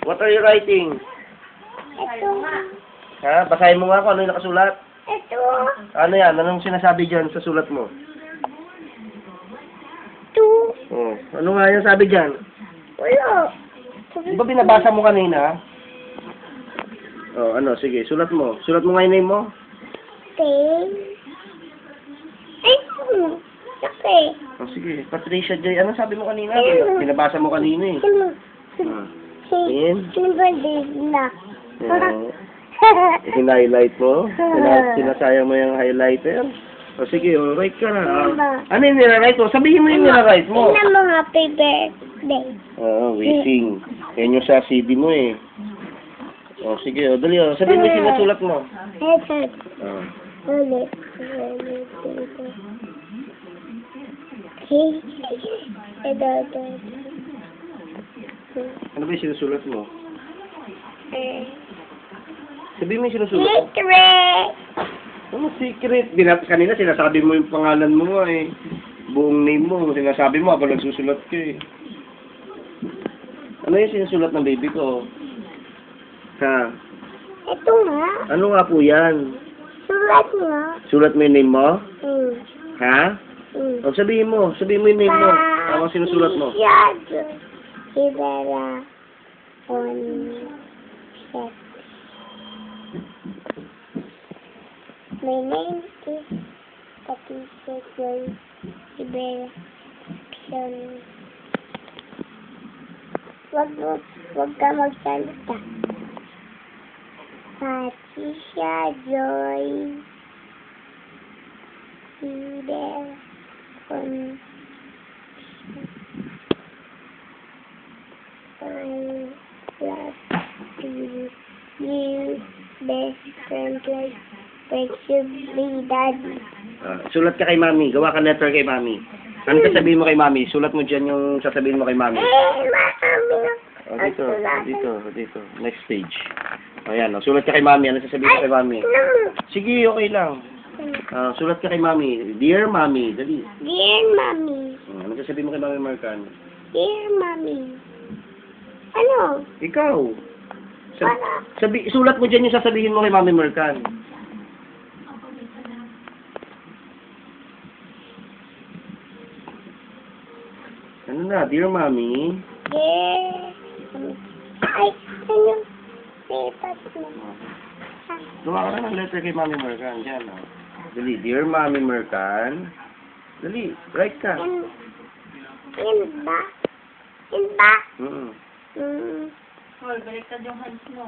What are you writing? Ito. Ha? Basahin mo nga kung ano yung nakasulat. Ito. Ano yan? Anong sinasabi dyan sa sulat mo? Ito. Oh. Ano nga yung sabi dyan? Wala. Di ba binabasa mo kanina? Oh, ano? Sige, sulat mo. Sulat mo nga yung name mo. Ten. Ay, okay. Oh, sige. Patricia J. Ano sabi mo kanina? Binabasa mo kanina eh. Ah. Ten. Na. Hinighlight mo? Sinasayang mo yung highlighter? O sige, write ka na. Ano yung nilawrite mo? Sabihin mo yung nilawrite mo. Tingnan mo, happy birthday. Oo, wishing. Yan yung sa CD mo eh. O sige, o dali o. Sabihin mo yung sinasulat mo. Ito. Oh. Ulit. Ito. Ano ba yung sinusulat mo? Sabihin mo yung sinusulat mo. Secret. Ano secret? Kanina sinasabi mo yung pangalan mo eh. Buong name mo. Sinasabi mo habang nagsusulat ka eh. Ano yung sinusulat ng baby ko? Ha? Ito nga. Ano nga po yan? Sulat nga. Sulat mo yung name mo? Hmm. Ha? O sabihin mo yung name mo. Ano sinusulat mo? Ibera. On. Set. My name is Patricia Joy Ibera. Wag ka magsalita. Patricia Joy Ibera. I love you, best friend, like you be daddy. Sulat ka kay mami. Gawa ka letter kay mami. Ano sasabihin mo kay mami? Sulat mo dyan yung sasabihin mo kay mami. Mami. Dito. Next page. Ayan, sulat ka kay mami. Ano sasabihin mo kay mami? Sige, okay lang. Sulat ka kay mami. Dear Mami. Dali. Dear Mommy. Ano sasabihin mo kay Mami Marcan? Dear Mommy. Ano? Ikaw. Sulat mo dyan yung sasabihin mo kay Mami Marcan. Ano na? Dear Mami. Dear... Ay, ano? Lipat mo. Gawa ka na ng letter kay Mami Marcan. Diyan, oh. Dali. Dear Mami Marcan. Dali. Write ka. Yan ba? Yan ba? Mm. Mm. Baliktad yung hands mo.